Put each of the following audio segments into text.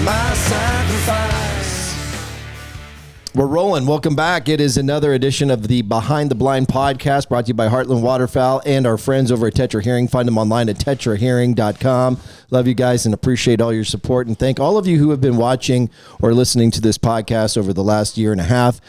my sacrifice. We're rolling. Welcome back. It is another edition of the Behind the Blind podcast brought to you by Heartland Waterfowl and our friends over at Tetra Hearing. Find them online at tetrahearing.com. Love you guys and appreciate all your support. And thank all of you who have been watching or listening to this podcast over the last year and a half.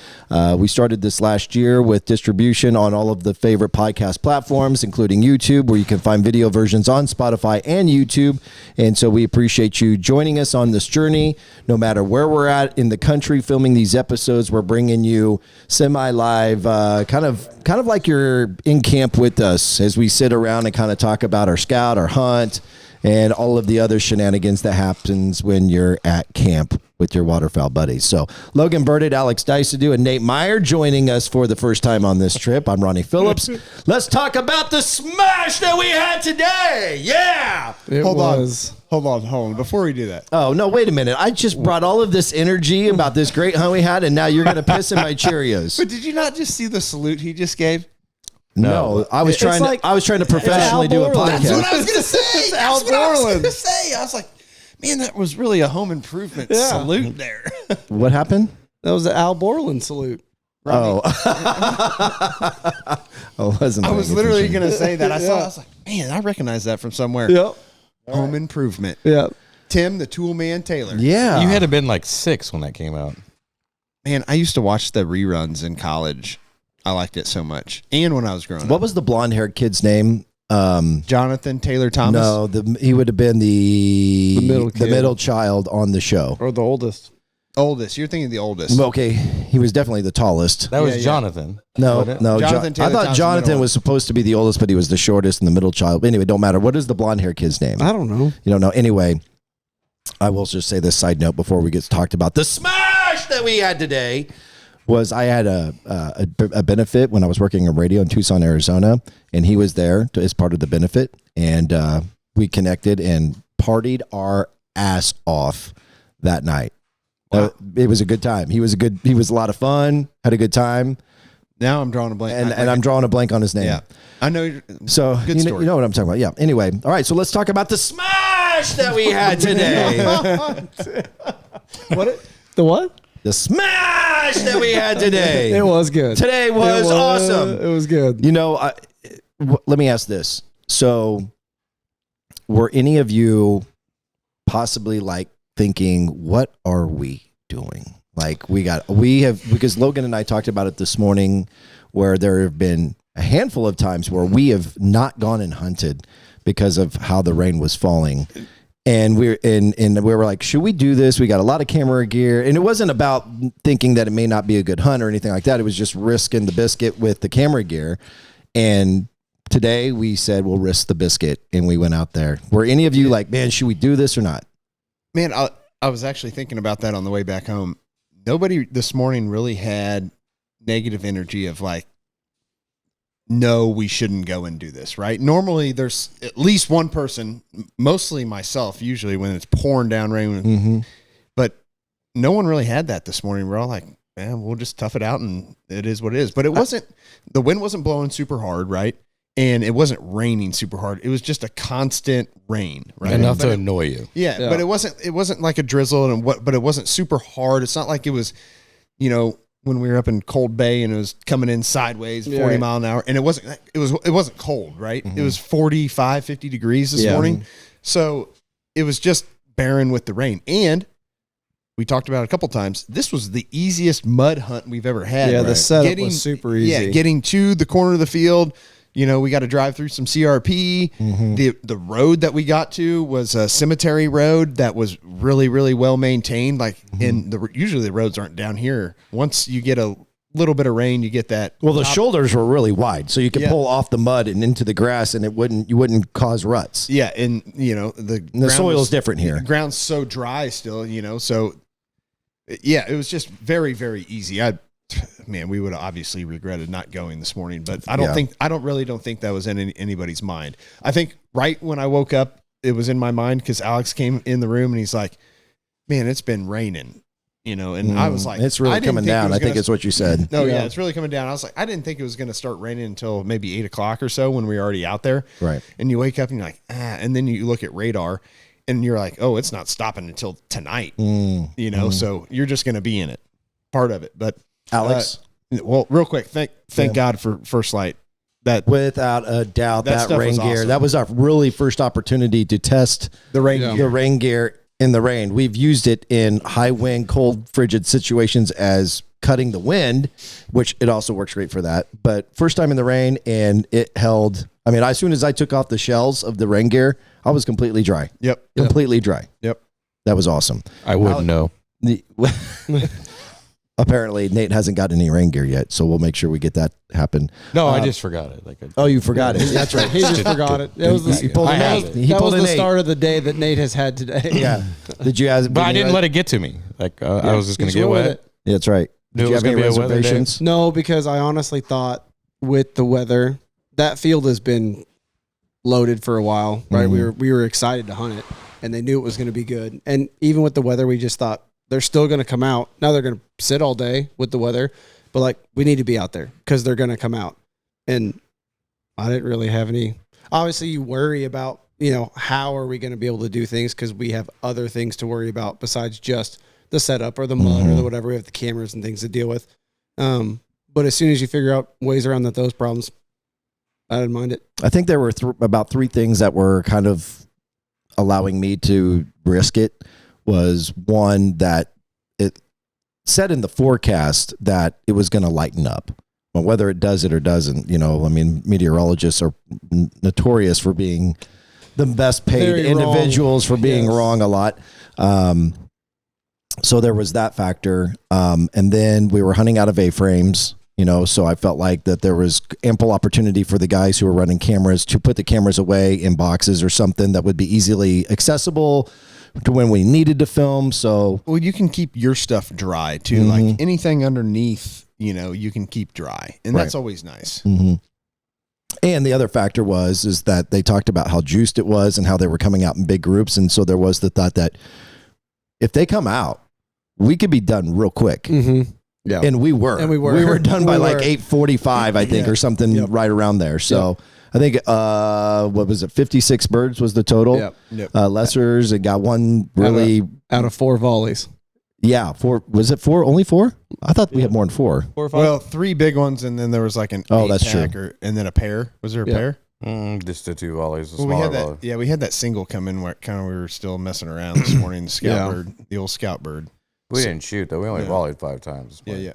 We started this last year with distribution on all of the favorite podcast platforms, including YouTube, where you can find video versions on Spotify and YouTube. And so we appreciate you joining us on this journey, no matter where we're at in the country filming these episodes. We're bringing you semi-live, kind of like you're in camp with us as we sit around and kind of talk about our scout, our hunt, and all of the other shenanigans that happens when you're at camp with your waterfowl buddies. So Logan Burditt, Alex Diecidue, and Nate Meyer joining us for the first time on this trip. I'm Ronnie Philips. Let's talk about the smash that we had today. Yeah. Hold on. Before we do that. Oh, no, wait a minute. I just brought all of this energy about this great hunt we had, and now you're going to piss in my Cheerios. But did you not just see the salute he just gave? No, I was trying to professionally do a podcast. That's what I was going to say. It's Al Borland. I was like, man, that was really a home improvement salute there. What happened? That was the Al Borland salute. Oh. I was literally going to say that. I was like, man, I recognize that from somewhere. Yep. Home improvement. Yeah. Tim, the tool man Taylor. Yeah. You had to have been like 6 when that came out. Man, I used to watch the reruns in college. I liked it so much. And when I was growing up. What was the blonde-haired kid's name? Jonathan Taylor Thomas? No, he would have been the middle child on the show. Or the oldest. Oldest. You're thinking the oldest. Okay, he was definitely the tallest. That was Jonathan. No. Jonathan Taylor I thought Thomas, Jonathan was supposed to be the oldest, but he was the shortest and the middle child. Anyway, don't matter. What is the blonde-haired kid's name? I don't know. You don't know. Anyway, I will just say this side note before we get talked about the smash that we had today. Was I had a benefit when I was working on radio in Tucson, Arizona, and he was there as part of the benefit, and we connected and partied our ass off that night. Wow. It was a good time. He was a lot of fun, had a good time. Now I'm drawing a blank. And I'm drawing a blank on his name. Yeah. I know. So good story. You know what I'm talking about. Yeah. Anyway. All right. So let's talk about the smash that we had today. The what? The smash that we had today. It was good. Today was awesome. It was good. You know, let me ask this. So were any of you possibly like thinking, what are we doing? Like because Logan and I talked about it this morning, where there have been a handful of times where we have not gone and hunted because of how the rain was falling. And we were like, should we do this? We got a lot of camera gear. And it wasn't about thinking that it may not be a good hunt or anything like that. It was just risking the biscuit with the camera gear. And today we said, we'll risk the biscuit. And we went out there. Were any of you like, man, should we do this or not? Man, I was actually thinking about that on the way back home. Nobody this morning really had negative energy of like, no, we shouldn't go and do this, right? Normally there's at least one person, mostly myself, usually when it's pouring down rain. Mm-hmm. But no one really had that this morning. We're all like, man, we'll just tough it out and it is what it is. But the wind wasn't blowing super hard, right? And it wasn't raining super hard. It was just a constant rain, right? Enough to annoy you. Yeah, but it wasn't like a drizzle but it wasn't super hard. It's not like it was, when we were up in Cold Bay and it was coming in sideways 40 mile an hour, and it wasn't cold, right? Mm-hmm. It was 45, 50 degrees this morning. So it was just barren with the rain. And we talked about it a couple times. This was the easiest mud hunt we've ever had. Yeah, the setup was super easy. Yeah, getting to the corner of the field. We got to drive through some CRP. Mm-hmm. The road that we got to was a cemetery road that was really, really well maintained. Like, usually the roads aren't down here. Once you get a little bit of rain, you get that. Well, the shoulders were really wide, so you could pull off the mud and into the grass, and you wouldn't cause ruts. Yeah, and the soil is different here. The ground's so dry still, so yeah, it was just very, very easy. We would have obviously regretted not going this morning, but I don't think that was in anybody's mind. I think right when I woke up, it was in my mind because Alex came in the room and he's like, man, it's been raining, and I was like, it's really coming down. I think it's what you said. No, yeah, it's really coming down. I was like, I didn't think it was going to start raining until maybe 8 o'clock or so when we were already out there. Right. And you wake up and you're like, and then you look at radar and you're like, oh, it's not stopping until tonight, you know, so you're just going to be in it, part of it. But Alex, well, real quick, thank God for First Light. That without a doubt, that stuff rain was gear, awesome. that was our really first opportunity to test the rain Yeah. gear. the rain gear in the rain. We've used it in high wind, cold, frigid situations as cutting the wind, which it also works great for that. But first time in the rain, and it held. I mean, as soon as I took off the shells of the rain gear, I was completely dry. Yep. Completely dry. Yep. That was awesome. I wouldn't know. Apparently, Nate hasn't got any rain gear yet, so we'll make sure we get that happen. No, I just forgot it. Like, Oh, you forgot it. That's right. He just forgot it. It was He pulled I a have Nate. it. He that pulled was a the Nate. start of the day that Nate has had today. Yeah. Did you ask? but I didn't let it get to me. Like, I was just going to Just get went with wet. it. Yeah, that's right. Knew Did it you was have any gonna be a weather day. reservations? No, because I honestly thought with the weather, that field has been loaded for a while, right? We were excited to hunt it, and they knew it was going to be good. And even with the weather, we just thought they're still going to come out. Now they're going to sit all day with the weather, but like we need to be out there because they're going to come out. And I didn't really have any. Obviously, you worry about, you know, how are we going to be able to do things because we have other things to worry about besides just the setup or the mud or the whatever. We have the cameras and things to deal with. But as soon as you figure out ways around those problems, I didn't mind it. I think there were about three things that were kind of allowing me to risk it. Was one, that it said in the forecast that it was going to lighten up. But whether it does it or doesn't, you know, I mean, meteorologists are notorious for being the best paid Very individuals for being Yes. wrong a lot. So there was that factor. And then we were hunting out of A-frames, you know, so I felt like that there was ample opportunity for the guys who were running cameras to put the cameras away in boxes or something that would be easily accessible to when we needed to film. So Well, you can keep your stuff dry too. Like anything underneath, you know, you can keep dry, and that's always nice. and the other factor is that they talked about how juiced it was and how they were coming out in big groups. And so there was the thought that if they come out, we could be done real quick. Yeah. And we were. And we were. We were done by We like were. 8:45, I think, or something right around there. So I think, what was it? 56 birds was the total. Yep. Lessers, it got one really, Out of 4 volleys. four. Was it four? Only 4? I thought we had more than 4. 4 or 5. Well, 3 big ones, and then there was like an Oh, that's 8-pack and then a pair. Was there a pair? Just the 2 volleys, the Well, we smaller had that. volley. Yeah, we had that single come in where kind of we were still messing around this morning. The scout bird, the old scout bird. We didn't shoot, though. We only Yeah. volleyed 5 times. Yeah.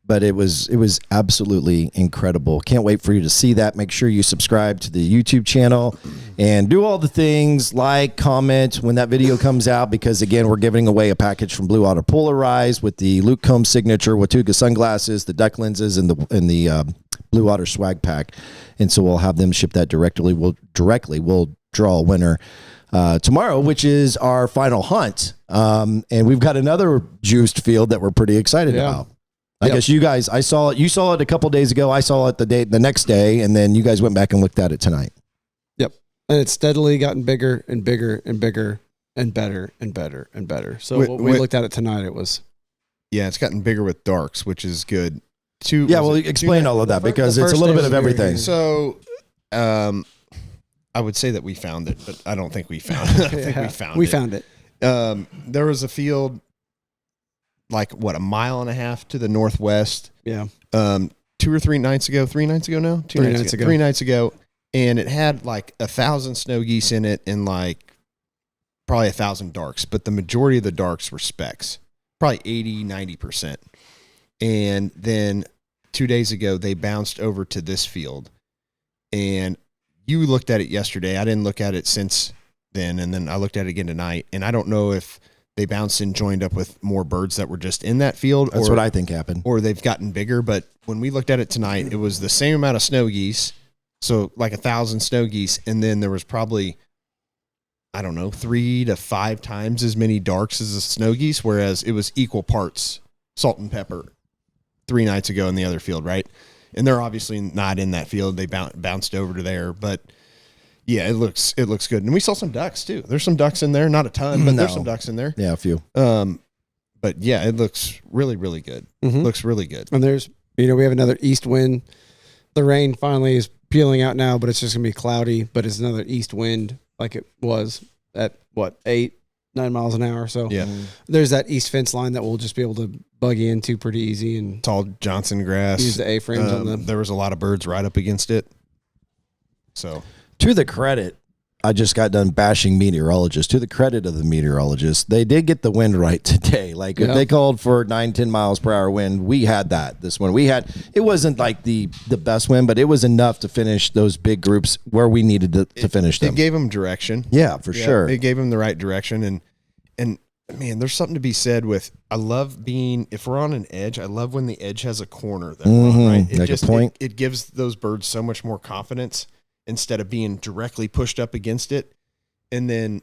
But it was absolutely incredible. Can't wait for you to see that. Make sure you subscribe to the YouTube channel and do all the things, like, comment when that video comes out, because again, we're giving away a package from Blue Otter Polarize with the Luke Combs signature Watuga sunglasses, the duck lenses, and the Blue Otter swag pack. And so we'll have them ship that directly. We'll draw a winner tomorrow, which is our final hunt. And we've got another juiced field that we're pretty excited about. I guess you guys, you saw it a couple days ago. I saw it the next day, and then you guys went back and looked at it tonight. Yep. And it's steadily gotten bigger and bigger and bigger and better and better and better. So when we looked at it tonight, it was. Yeah, it's gotten bigger with darks, which is good. Explain all of that, because it's a little bit of everything. So, I would say that we found it, but I don't think we found it. I think we found it. There was a field like a mile and a half to the northwest. Yeah. 2 or 3 nights ago. 3 nights ago now. 2 nights ago. 3 nights ago, and it had like 1,000 snow geese in it, and like probably 1,000 darks. But the majority of the darks were specks, probably 80-90%. And then 2 days ago, they bounced over to this field, and you looked at it yesterday. I didn't look at it since then, and then I looked at it again tonight, and I don't know if they bounced and joined up with more birds that were just in that field. That's what I think happened. Or they've gotten bigger. But when we looked at it tonight, it was the same amount of snow geese. So like 1,000 snow geese. And then there was probably, I don't know, 3 to 5 times as many darks as the snow geese, whereas it was equal parts salt and pepper 3 nights ago in the other field, right? And they're obviously not in that field. They bounced over to there. But yeah, it looks good. And we saw some ducks too. There's some ducks in there, not a ton, but there's some ducks in there. Yeah, a few. But yeah, it looks really, really good. Looks really good. And there's, we have another east wind. The rain finally is peeling out now, but it's just going to be cloudy, but it's another east wind like it was at what, 8-9 miles an hour. So Yeah. there's that east fence line that we'll just be able to buggy into pretty easy and Tall Johnson grass. use the A-frames on the. There was a lot of birds right up against it. So To the credit, I just got done bashing meteorologists. To the credit of the meteorologists, they did get the wind right today. Like if Yeah. they called for 9-10 miles per hour wind, we had that. This one, we had. It wasn't like the best wind, but it was enough to finish those big groups where we needed to finish them. it gave them direction. Yeah, for sure. It gave them the right direction. And man, there's something to be said with, I love being, if we're on an edge, I love when the edge has a corner that we're on, right? It Like a point. It gives those birds so much more confidence instead of being directly pushed up against it. And then,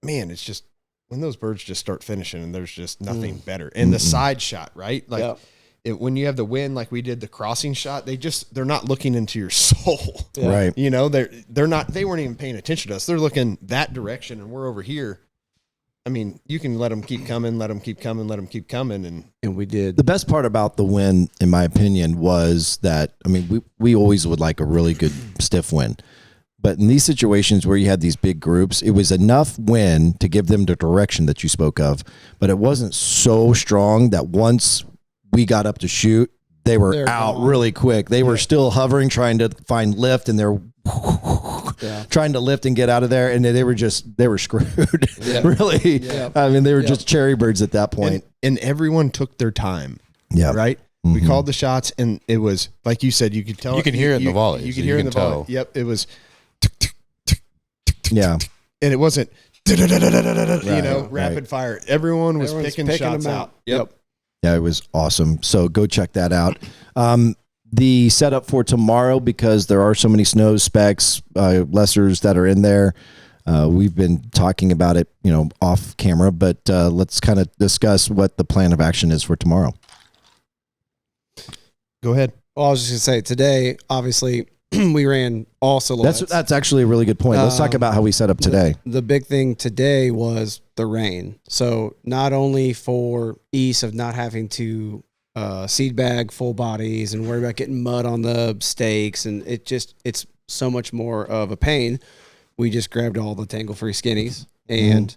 man, it's just when those birds just start finishing and there's just nothing better. And the side shot, right? Like when you have the wind, like we did the crossing shot, they're not looking into your soul. Yeah. Right. You know, they weren't even paying attention to us. They're looking that direction and we're over here. I mean, you can let them keep coming, let them keep coming. And we did. The best part about the win, in my opinion, was that, I mean, we always would like a really good stiff wind. But in these situations where you had these big groups, it was enough wind to give them the direction that you spoke of. But it wasn't so strong that once we got up to shoot, they were They're out gone. really quick. They were still hovering, trying to find lift, and they're trying to lift and get out of there. And they were screwed. Really. Yeah. I mean, they were just cherry birds at that point. And everyone took their time. Yeah. Right. We called the shots and it was, like you said, you could tell. You could hear it in the volleys. You could You hear it in can the volley. tell. Yep. It was, Yeah. and it wasn't, Right. rapid fire. Everyone was Everyone's picking shots them out. Yep. Yeah, it was awesome. So go check that out. The setup for tomorrow, because there are so many snow specs, lessers that are in there. We've been talking about it, off camera, but let's kind of discuss what the plan of action is for tomorrow. Go ahead. Well, I was just gonna say today, obviously, we ran all silhouettes. That's actually a really good point. Let's talk about how we set up today. The big thing today was the rain. So not only for ease of not having to seed bag full bodies and worry about getting mud on the stakes, and it's so much more of a pain. We just grabbed all the tangle-free skinnies, and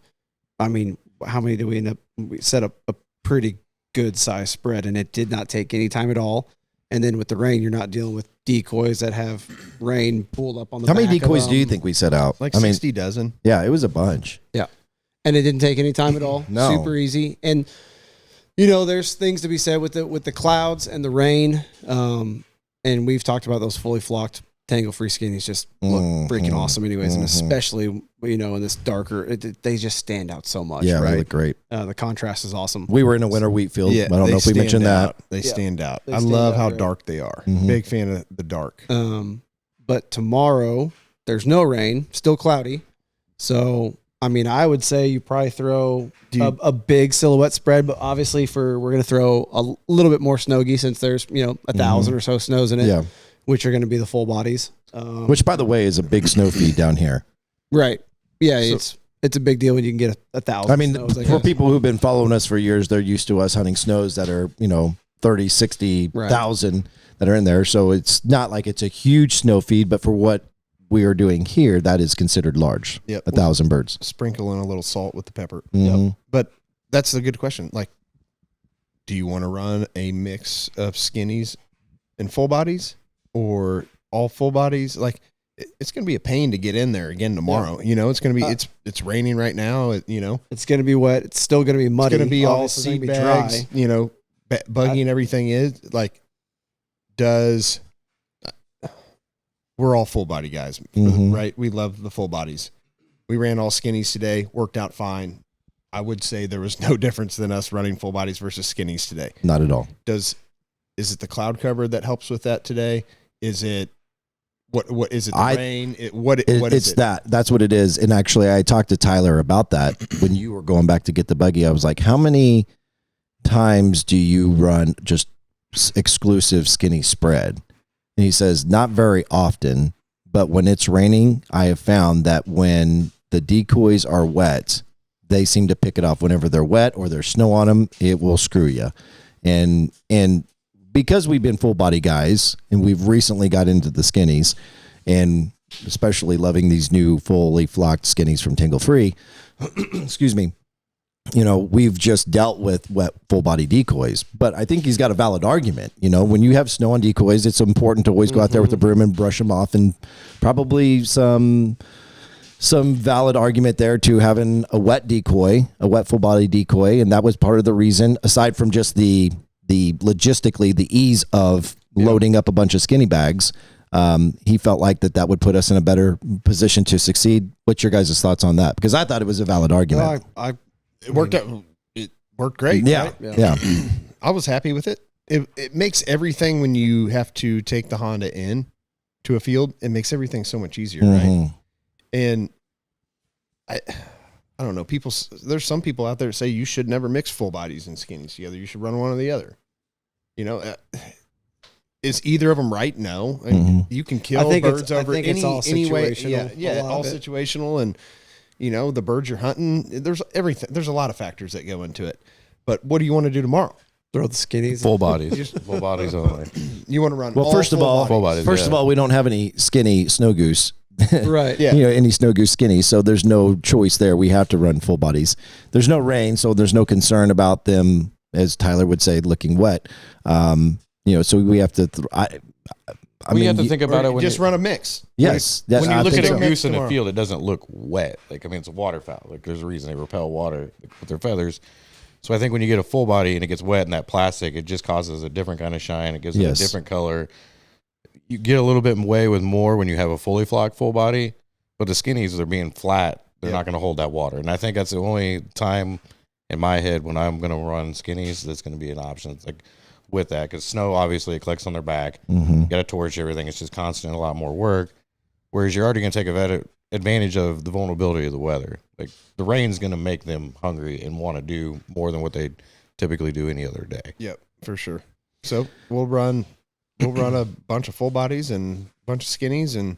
I mean, how many did we end up? We set up a pretty good size spread, and it did not take any time at all. And then with the rain, you're not dealing with decoys that have rain pulled up on the How many back of decoys do you them. think we set out? Like I mean, 60 dozen. yeah, it was a bunch. Yeah. And it didn't take any time at all. No. Super easy. And there's things to be said with the clouds and the rain. And we've talked about those fully flocked tangle free skinnies just look freaking awesome anyways. And especially, in this darker, they just stand out so much. Yeah, right? they look great. The contrast is awesome. We were in a winter wheat field. Yeah, I don't they know if we stand mentioned out. that. They stand out. They I stand love out how great. dark they are. Big fan of the dark. But tomorrow there's no rain, still cloudy. So, I mean, I would say you probably throw a big silhouette spread, but obviously we're going to throw a little bit more snow geese since there's, 1,000 or so snows in it, Yeah. which are going to be the full bodies. Which, by the way, is a big snow feed down here. Right. Yeah. It's a big deal when you can get 1,000. I mean, snows, I for guess. people who've been following us for years, they're used to us hunting snows that are, 30, 60,000 that are in there. So it's not like it's a huge snow feed, but for what we are doing here, that is considered large. Yep. 1,000 birds. Sprinkle in a little salt with the pepper. Mhm. But that's a good question. Like, do you want to run a mix of skinnies and full bodies or all full bodies? Like, it's going to be a pain to get in there again tomorrow. It's going to be, it's raining right now. It's going to be wet. It's still going to be muddy. It's going to be all Obviously, seed it's gonna bags, be dry. buggy and everything is like, we're all full body guys, right? We love the full bodies. We ran all skinnies today, worked out fine. I would say there was no difference than us running full bodies versus skinnies today. Not at all. Is it the cloud cover that helps with that today? Is it what is it? The rain? What is It's it? that's what it is. And actually, I talked to Tyler about that when you were going back to get the buggy. I was like, how many times do you run just exclusive skinny spread? And he says, not very often, but when it's raining, I have found that when the decoys are wet, they seem to pick it off. Whenever they're wet or there's snow on them, it will screw you. And because we've been full body guys and we've recently got into the skinnies, and especially loving these new fully flocked skinnies from Tingle Free. Excuse me. You know, we've just dealt with wet full body decoys, but I think he's got a valid argument. You know, when you have snow on decoys, it's important to always go out there with the broom and brush them off, and probably some valid argument there to having a wet decoy, a wet full body decoy. And that was part of the reason, aside from just the logistically, the ease of loading up a bunch of skinny bags. He felt like that would put us in a better position to succeed. What's your guys' thoughts on that? Because I thought it was a valid argument. It worked out. It worked great. Yeah. Right? Yeah. I was happy with it. It makes everything, when you have to take the Honda in to a field, it makes everything so much easier, right? And I don't know. There's some people out there that say you should never mix full bodies and skinnies together. You should run one or the other. You know, is either of them right? No. You can kill birds over it's all any way. situational. Yeah, all situational. And, you know, the birds you're hunting, there's everything. There's a lot of factors that go into it. But what do you want to do tomorrow? Throw the skinnies. Full bodies. Full bodies only. You want to run First of all, we don't have any skinny snow goose. Right. Yeah. You know, any snow goose skinny. So there's no choice there. We have to run full bodies. There's no rain, so there's no concern about them, as Tyler would say, looking wet. You know, so we have to. You have to think about it when just run a mix. Yes. When you look at a so. goose in the field, it doesn't look wet. Like, I mean, it's a waterfowl. Like, there's a reason they repel water with their feathers. So I think when you get a full body and it gets wet in that plastic, it just causes a different kind of shine. It gives it a different color. You get a little bit away with more when you have a fully flocked full body, but the skinnies, they're being flat. They're not going to hold that water. And I think that's the only time in my head when I'm going to run skinnies that's going to be an option. It's like with that, because snow, obviously, it collects on their back. You got to torch everything. It's just constant, a lot more work. Whereas you're already going to take advantage of the vulnerability of the weather. Like, the rain's going to make them hungry and want to do more than what they typically do any other day. Yep, for sure. So we'll run a bunch of full bodies and a bunch of skinnies, and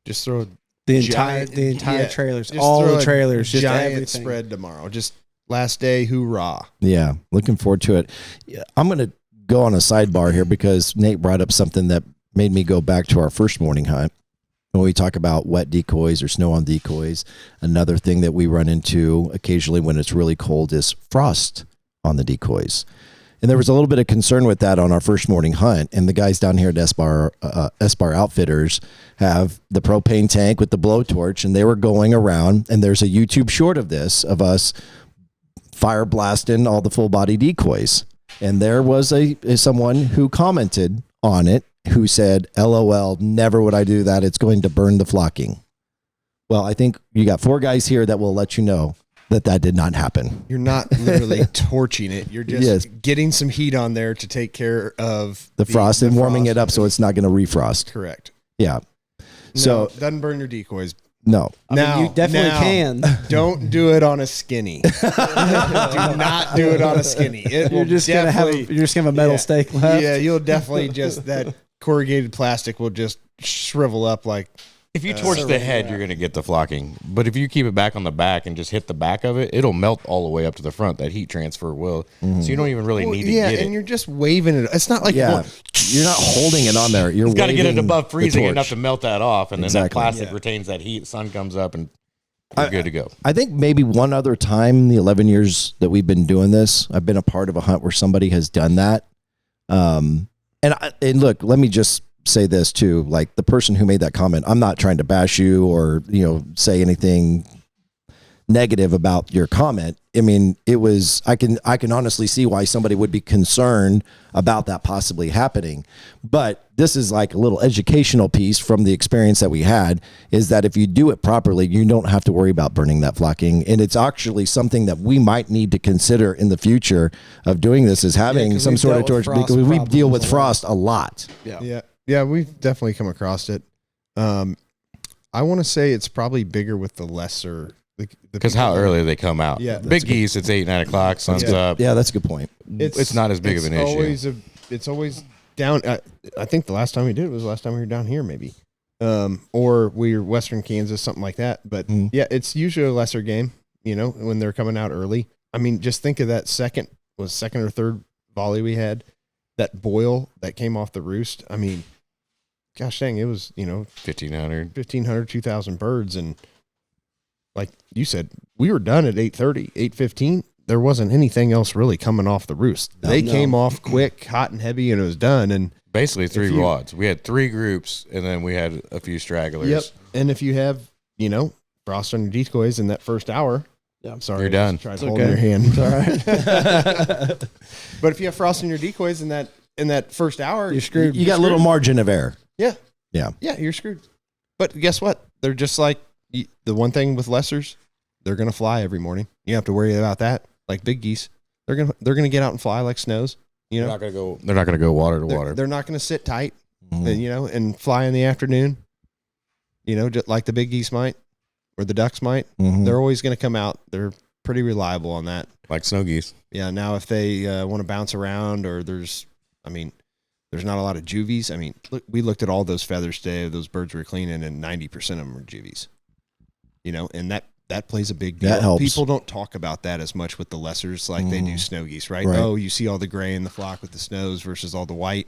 just throw the entire trailers, all the trailers, just giant everything. spread tomorrow. Just last day, hoorah! Yeah, looking forward to it. Yeah, I'm going to go on a sidebar here because Nate brought up something that made me go back to our first morning hunt. When we talk about wet decoys or snow on decoys, another thing that we run into occasionally when it's really cold is frost on the decoys. And there was a little bit of concern with that on our first morning hunt. And the guys down here at S-Bar Outfitters have the propane tank with the blowtorch, and they were going around, and there's a YouTube short of this, of us fire blasting all the full body decoys. And there was someone who commented on it who said, LOL, never would I do that. It's going to burn the flocking. Well, I think you got 4 guys here that will let you know that did not happen. You're not literally torching it. You're just getting some heat on there to take care of the frost and warming it up so it's not going to refrost. Correct. Yeah. So it doesn't burn your decoys. No. I mean, you definitely can. Don't do it on a skinny. Do not do it on a skinny. You're just gonna have a metal stake left. Yeah, you'll definitely that corrugated plastic will just shrivel up like. If you torch the head, you're going to get the flocking. But if you keep it back on the back and just hit the back of it, it'll melt all the way up to the front. That heat transfer will. So you don't even really need to get it. Yeah, and you're just waving it. It's not like you're not holding it on there. You've got to get it above freezing enough to melt that off. And then that plastic Yeah. retains that heat. Sun comes up and you're good to go. I think maybe one other time in the 11 years that we've been doing this, I've been a part of a hunt where somebody has done that. And look, let me just say this too, like the person who made that comment, I'm not trying to bash you or, say anything negative about your comment. I mean, it was, I can honestly see why somebody would be concerned about that possibly happening. But this is like a little educational piece from the experience that we had, is that if you do it properly, you don't have to worry about burning that flocking. And it's actually something that we might need to consider in the future of doing this, is having some sort of torch, because we deal with frost a lot. Yeah, we've definitely come across it. I want to say it's probably bigger with the lesser. Because how early they come out. Yeah, big geese, it's 8, 9 o'clock, sun's up. Yeah, that's a good point. It's not as big of an issue. It's always down. I think the last time we did it was the last time we were down here, maybe. Or we were Western Kansas, something like that. But yeah, it's usually a lesser game, when they're coming out early. I mean, just think of that second or third volley we had, that boil that came off the roost. I mean, gosh dang, it was, 1,500, 2,000 birds. And like you said, we were done at 8:30, 8:15. There wasn't anything else really coming off the roost. They came off quick, hot and heavy, and it was done. And basically 3 wads. We had 3 groups, and then we had a few stragglers. Yep. And if you have, frost on your decoys in that first hour, I'm sorry, you're done. Try to hold in your hand. It's all right. But if you have frost in your decoys in that first hour, You're screwed. You got a little margin of error. Yeah. Yeah. Yeah, you're screwed. But guess what? They're just like the one thing with lessers, they're going to fly every morning. You have to worry about that. Like big geese, they're going to get out and fly like snows. They're not going to go water to water. They're not going to sit tight, and fly in the afternoon. Just like the big geese might, or the ducks might. They're always going to come out. They're pretty reliable on that. Like snow geese. Yeah. Now, if they want to bounce around, or there's not a lot of juvies. I mean, look, we looked at all those feathers today. Those birds we were cleaning, and 90% of them are juvies. And that plays a big deal. That helps. People don't talk about that as much with the lessers like they do snow geese, right? Right. Oh, you see all the gray in the flock with the snows versus all the white.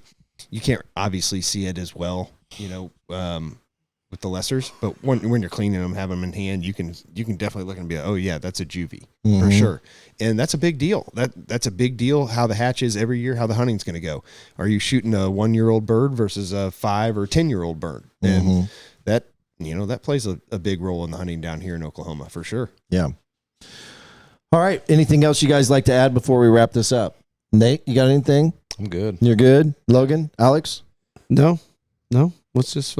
You can't obviously see it as well, with the lessers. But when you're cleaning them, have them in hand, you can definitely look and be like, oh yeah, that's a juvie for sure. And that's a big deal. That's a big deal. How the hatch is every year, how the hunting's going to go. Are you shooting a 1-year-old bird versus a 5 or 10-year-old bird? And that plays a big role in the hunting down here in Oklahoma for sure. Yeah. All right. Anything else you guys like to add before we wrap this up? Nate, you got anything? I'm good. You're good. Logan, Alex? No. Let's just.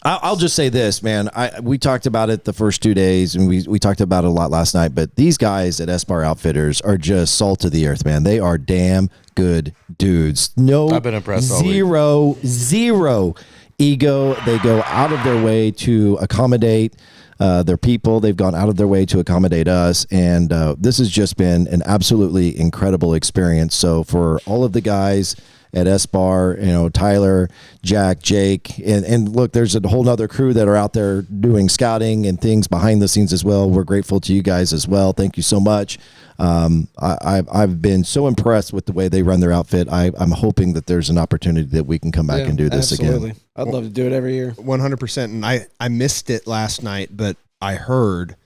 I'll just say this, man. We talked about it the first 2 days, and we talked about it a lot last night. But these guys at S-Bar Outfitters are just salt of the earth, man. They are damn good dudes. No, I've been impressed all week. Zero ego. They go out of their way to accommodate their people. They've gone out of their way to accommodate us, and this has just been an absolutely incredible experience. So for all of the guys at S-Bar, Tyler, Jack, Jake, and look, there's a whole nother crew that are out there doing scouting and things behind the scenes as well. We're grateful to you guys as well. Thank you so much. I've been so impressed with the way they run their outfit. I'm hoping that there's an opportunity that we can come back and do this again. I'd love to do it every year. 100%. And I missed it last night, but I heard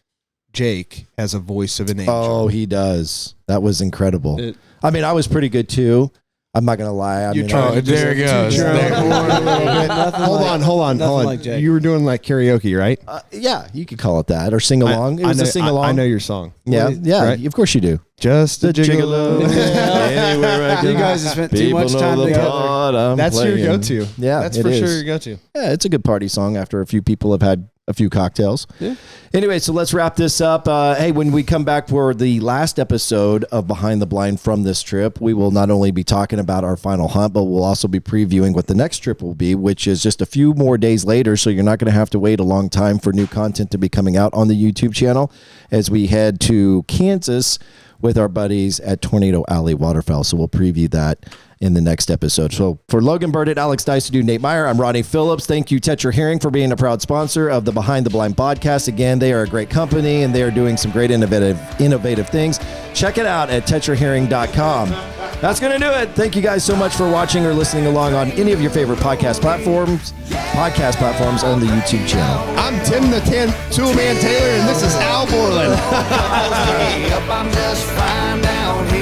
Jake has a voice of an angel. Oh, he does. That was incredible. I was pretty good too. I'm not gonna lie. There he goes. Hold on. Like Jake. You were doing like karaoke, right? Yeah, you could call it that, or sing along. It was a sing along. I know your song. Yeah, right? Of course you do. Just a gigolo. Anywhere I You guys have spent too much time together. That's your go-to. Yeah, that's for sure your go-to. Yeah, it's a good party song after a few people have had a few cocktails. Yeah. Anyway, so let's wrap this up. Hey, when we come back for the last episode of Behind the Blind from this trip, we will not only be talking about our final hunt, but we'll also be previewing what the next trip will be, which is just a few more days later. So you're not going to have to wait a long time for new content to be coming out on the YouTube channel as we head to Kansas with our buddies at Tornado Alley Waterfowl. So we'll preview that in the next episode. So for Logan Burditt, Alex Diecidue, Nate Meyer, I'm Ronnie Philips. Thank you, Tetra Hearing, for being a proud sponsor of the Behind the Blind podcast. Again, they are a great company, and they are doing some great innovative things. Check it out at tetrahearing.com. That's going to do it. Thank you guys so much for watching or listening along on any of your favorite podcast platforms on the YouTube channel. I'm Tim the Toolman Taylor, and this is Al Borland. I'm just fine down here.